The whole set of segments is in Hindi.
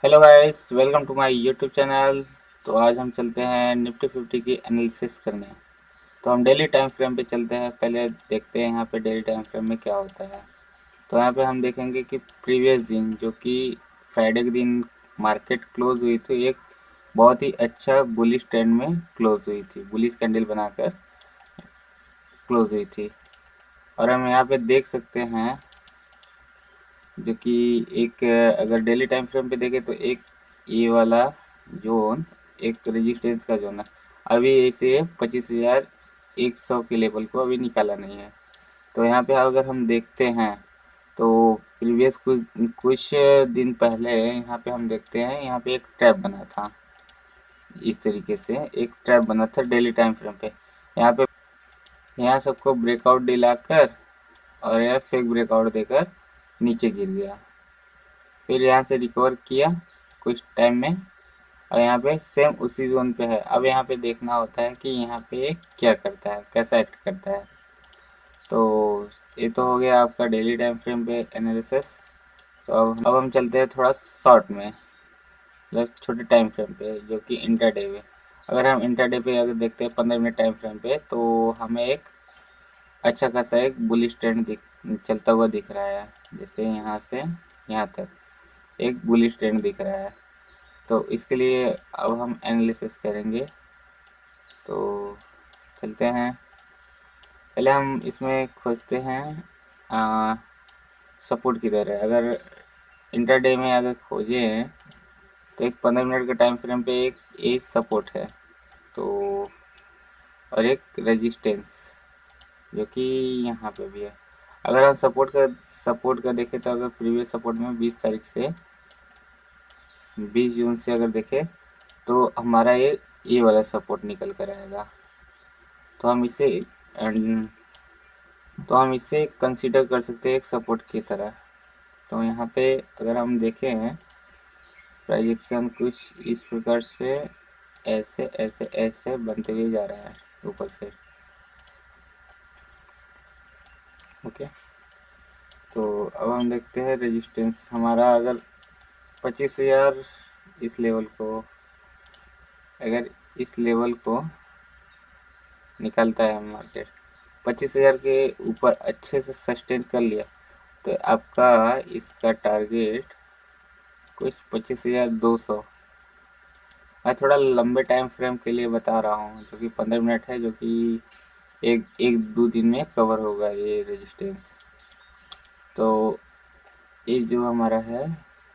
Hello guys, welcome to my YouTube channel. तो आज हम चलते हैं निफ्टी 50 की एनालिसिस करने। तो हम डेली टाइम फ्रेम पे चलते हैं। पहले देखते हैं यहाँ पे डेली टाइम फ्रेम में क्या होता है। तो यहाँ पे हम देखेंगे कि प्रीवियस दिन जो कि फ्राइडे के दिन मार्केट क्लोज हुई थी, एक बहुत ही अच्छा बुलिश ट्रेंड में क्लोज हुई थी, बुलिश कैंडल बनाकर क्लोज हुई थी। और हम यहाँ पे देख सकते हैं जो कि एक अगर डेली टाइम फ्रेम पे देखें तो एक ये वाला जोन एक रेजिस्टेंस का जोन है। अभी इसे 25,100 के लेवल को अभी निकाला नहीं है। तो यहाँ पे अगर हम देखते हैं तो प्रीवियस कुछ कुछ दिन पहले यहाँ पे हम देखते हैं, यहाँ पे एक ट्रैप बना था। इस तरीके से एक ट्रैप बना था डेली टाइम फ्रेम पे। यहाँ पे यहाँ सबको ब्रेकआउट दिलाकर और यह फेक ब्रेकआउट देकर नीचे गिर गया। फिर यहाँ से रिकवर किया कुछ टाइम में, और यहाँ पे सेम उसी जोन पे है। अब यहाँ पे देखना होता है कि यहाँ पे क्या करता है, कैसा एक्ट करता है। तो ये तो हो गया आपका डेली टाइम फ्रेम पे एनालिसिस। तो अब हम चलते हैं थोड़ा शॉर्ट में, मतलब छोटे टाइम फ्रेम पे जो कि इंटरडे में। अगर हम इंटरडे पे अगर देखते हैं 15 मिनट टाइम फ्रेम पे, तो हमें एक अच्छा खासा एक बुलिश ट्रेंड चलता हुआ दिख रहा है। जैसे यहाँ से यहाँ तक एक बुलिश ट्रेंड दिख रहा है। तो इसके लिए अब हम एनालिसिस करेंगे। तो चलते हैं, पहले हम इसमें खोजते हैं सपोर्ट किधर है। अगर इंटरडे में अगर खोजें तो एक 15 मिनट के टाइम फ्रेम पे एक ए सपोर्ट है, तो और एक रेजिस्टेंस जो कि यहाँ पे भी है। अगर हम सपोर्ट का देखें तो अगर प्रीवियस सपोर्ट में 20 तारीख से 20 जून से अगर देखें तो हमारा ये वाला सपोर्ट निकल कर आएगा। तो हम इसे तो हम इसे कंसीडर कर सकते हैं एक सपोर्ट की तरह। तो यहाँ पे अगर हम देखें प्रोजेक्शन कुछ इस प्रकार से ऐसे ऐसे ऐसे बनते हुए जा रहा है ऊपर से। ओके, तो अब हम देखते हैं रेजिस्टेंस हमारा। अगर 25,000 इस लेवल को, अगर इस लेवल को निकलता है मार्केट 25,000 के ऊपर अच्छे से सस्टेन कर लिया, तो आपका इसका टारगेट कुछ 25,200। मैं थोड़ा लंबे टाइम फ्रेम के लिए बता रहा हूँ, जो कि 15 मिनट है, जो कि एक एक दो दिन में कवर होगा ये रेजिस्टेंस। तो ये जो हमारा है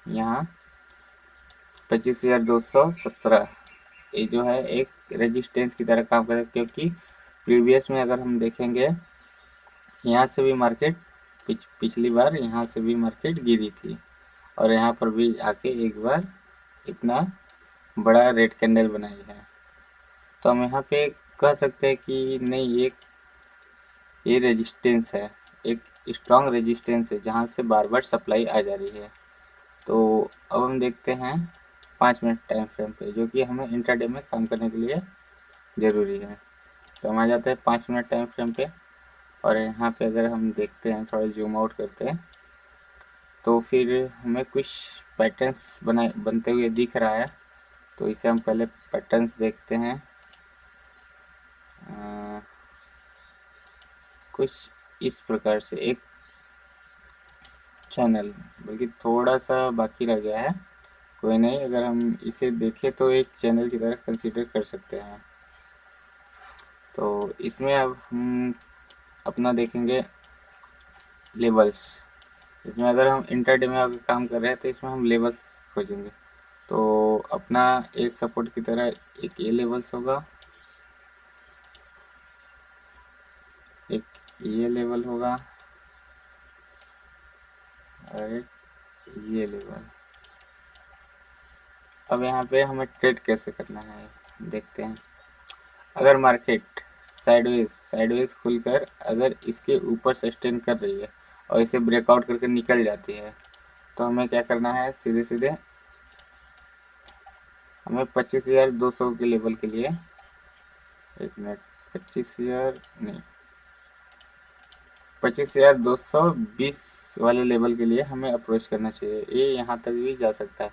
यहाँ 25,217, ये जो है एक रेजिस्टेंस की तरह काम करेगा, क्योंकि प्रीवियस में अगर हम देखेंगे यहाँ से भी मार्केट पिछली बार यहाँ से भी मार्केट गिरी थी, और यहाँ पर भी आके एक बार इतना बड़ा रेड कैंडल बनाई है। तो हम यहाँ पे कह सकते हैं कि नहीं, ये रेजिस्टेंस है, एक स्ट्रॉन्ग रेजिस्टेंस है जहाँ से बार बार सप्लाई आ जा रही है। तो अब हम देखते हैं 5 मिनट टाइम फ्रेम पे, जो कि हमें इंट्राडे में काम करने के लिए ज़रूरी है। तो हम आ जाते हैं 5 मिनट टाइम फ्रेम पे, और यहाँ पे अगर हम देखते हैं, थोड़ा जूम आउट करते हैं, तो फिर हमें कुछ पैटर्न्स बनते हुए दिख रहा है। तो इसे हम पहले पैटर्न्स देखते हैं। कुछ इस प्रकार से एक चैनल, बल्कि थोड़ा सा बाकी रह गया है, कोई नहीं, अगर हम इसे देखें तो एक चैनल की तरह कंसीडर कर सकते हैं। तो इसमें अब हम अपना देखेंगे लेवल्स। इसमें अगर हम इंटरडे में अगर काम कर रहे हैं तो इसमें हम लेवल्स खोजेंगे। तो अपना एक सपोर्ट की तरह एक ये लेवल्स होगा, एक ये लेवल होगा, और एक ये लेवल। अब यहाँ पे हमें ट्रेड कैसे करना है देखते हैं। अगर मार्केट साइडवेज खुलकर अगर इसके ऊपर सस्टेन कर रही है और इसे ब्रेकआउट करके निकल जाती है, तो हमें क्या करना है, सीधे सीधे हमें 25,200 के लेवल के लिए, एक मिनट, 25,000 नहीं, 25,220 वाले लेवल के लिए हमें अप्रोच करना चाहिए। ये यहाँ तक भी जा सकता है,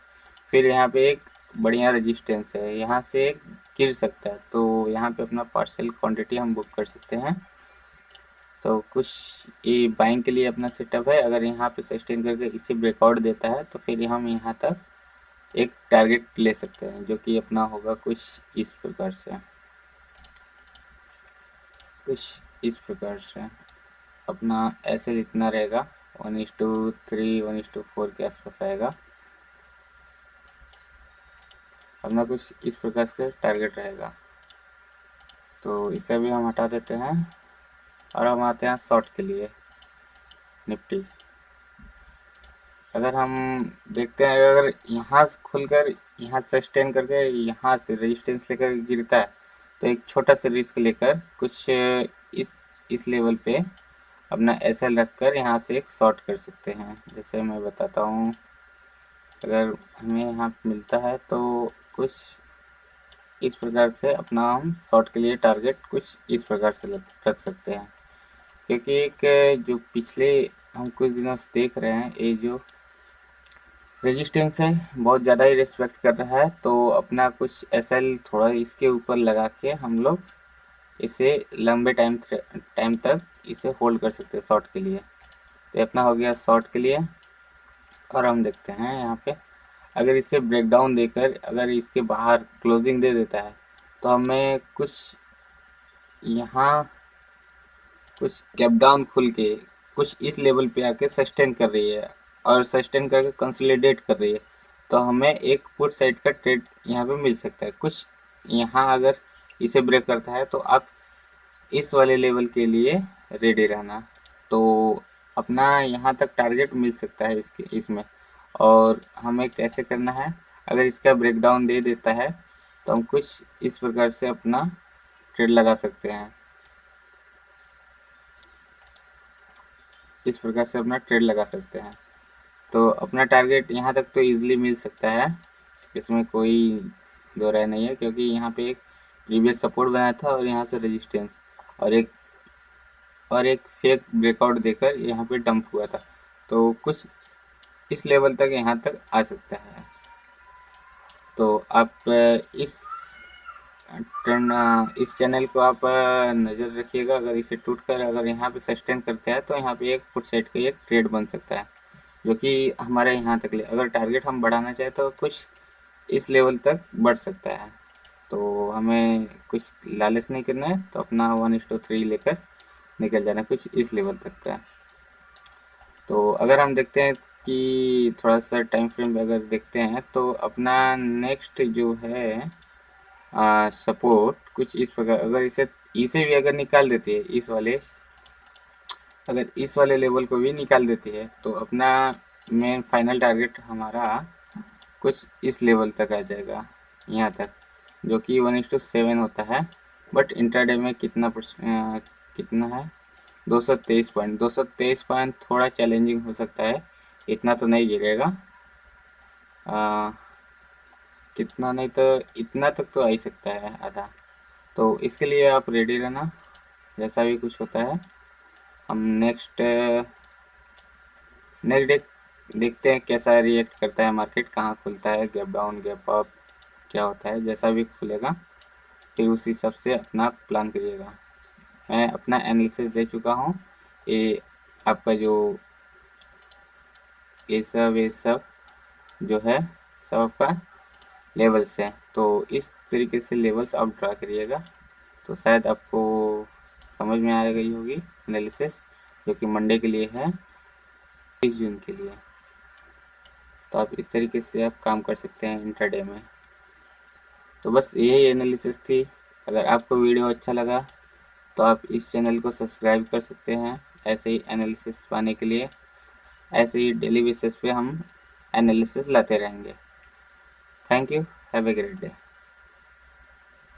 फिर यहाँ पे एक बढ़िया रेजिस्टेंस है, यहाँ से गिर सकता है, तो यहाँ पे अपना पार्सल क्वांटिटी हम बुक कर सकते हैं। तो कुछ ये बाइंग के लिए अपना सेटअप है। अगर यहाँ पे सस्टेन करके इसे ब्रेकआउट देता है तो फिर हम यहाँ तक एक टारगेट ले सकते हैं, जो कि अपना होगा कुछ इस प्रकार से, अपना ऐसे लिखना रहेगा 1:3 1:4 के आसपास आएगा। अपना कुछ इस प्रकार से टारगेट रहेगा। तो इसे भी हम हटा देते हैं और हम आते हैं शॉर्ट के लिए निफ्टी। अगर हम देखते हैं, अगर यहाँ से खुलकर यहाँ सस्टेन करके यहाँ से रेजिस्टेंस लेकर गिरता है, तो एक छोटा सा रिस्क लेकर कुछ इस लेवल पे अपना एसएल रखकर यहाँ से एक शॉर्ट कर सकते हैं। जैसे मैं बताता हूँ, अगर हमें यहाँ मिलता है तो कुछ इस प्रकार से अपना हम शॉर्ट के लिए टारगेट कुछ इस प्रकार से रख सकते हैं। क्योंकि एक जो पिछले हम कुछ दिनों से देख रहे हैं, ये जो रेजिस्टेंस है बहुत ज़्यादा ही रिस्पेक्ट कर रहा है, तो अपना कुछ एसएल थोड़ा इसके ऊपर लगा के हम लोग इसे लंबे टाइम तक इसे होल्ड कर सकते हैं शॉर्ट के लिए। तो अपना हो गया शॉर्ट के लिए। और हम देखते हैं यहाँ पे, अगर इसे ब्रेकडाउन देकर अगर इसके बाहर क्लोजिंग दे देता है, तो हमें कुछ यहाँ कुछ गैप डाउन खुल के कुछ इस लेवल पे आके सस्टेन कर रही है और सस्टेन करके कंसोलिडेट कर रही है, तो हमें एक पुट साइड का ट्रेड यहाँ पे मिल सकता है। कुछ यहाँ अगर इसे ब्रेक करता है तो आप इस वाले लेवल के लिए रेडी रहना। तो अपना यहाँ तक टारगेट मिल सकता है इसमें। और हमें कैसे करना है, अगर इसका ब्रेकडाउन दे देता है तो हम कुछ इस प्रकार से अपना ट्रेड लगा सकते हैं। इस प्रकार से अपना ट्रेड लगा सकते हैं। तो अपना टारगेट यहाँ तक तो इजीली मिल सकता है, इसमें कोई दो राय नहीं है। क्योंकि यहाँ पे एक प्रीवियस सपोर्ट बनाया था और यहाँ से रेजिस्टेंस और एक फेक ब्रेकआउट देकर यहाँ पे डंप हुआ था, तो कुछ इस लेवल तक यहाँ तक आ सकता है। तो आप इस चैनल को आप नज़र रखिएगा। अगर इसे टूट कर अगर यहाँ पे सस्टेन करते हैं तो यहाँ पे एक फुट साइड का एक ट्रेड बन सकता है, जो कि हमारे यहाँ तक ले अगर टारगेट हम बढ़ाना चाहें तो कुछ इस लेवल तक बढ़ सकता है। तो हमें कुछ लालच नहीं करना है, तो अपना 1:3 लेकर निकल जाना कुछ इस लेवल तक का। तो अगर हम देखते हैं कि थोड़ा सा टाइम फ्रेम अगर देखते हैं, तो अपना नेक्स्ट जो है सपोर्ट कुछ इस प्रकार, अगर इसे भी अगर निकाल देती है अगर इस वाले लेवल को भी निकाल देती है, तो अपना मेन फाइनल टारगेट हमारा कुछ इस लेवल तक आ जाएगा, यहाँ तक, जो कि 1:7 होता है। बट इंट्राडे में कितना है 223 पॉइंट थोड़ा चैलेंजिंग हो सकता है। इतना तो नहीं गिरेगा, कितना नहीं तो इतना तक तो आ ही सकता है आधा। तो इसके लिए आप रेडी रहना, जैसा भी कुछ होता है। हम नेक्स्ट डे देखते हैं कैसा रिएक्ट करता है मार्केट, कहाँ खुलता है, गैप डाउन गैप अप क्या होता है। जैसा भी खुलेगा फिर उसी हिसाब से अपना प्लान करिएगा। मैं अपना एनालिसिस दे चुका हूँ। ये आपका जो ये सब जो है सब आपका लेवल्स है, तो इस तरीके से लेवल्स आप ड्रा करिएगा, तो शायद आपको समझ में आ गई होगी एनालिसिस, जो कि मंडे के लिए है 30 जून के लिए। तो आप इस तरीके से आप काम कर सकते हैं इंट्राडे में। तो बस यही एनालिसिस थी। अगर आपको वीडियो अच्छा लगा तो आप इस चैनल को सब्सक्राइब कर सकते हैं ऐसे ही एनालिसिस पाने के लिए। ऐसे ही डेली बेसिस पे हम एनालिसिस लाते रहेंगे। Thank you, have a great day.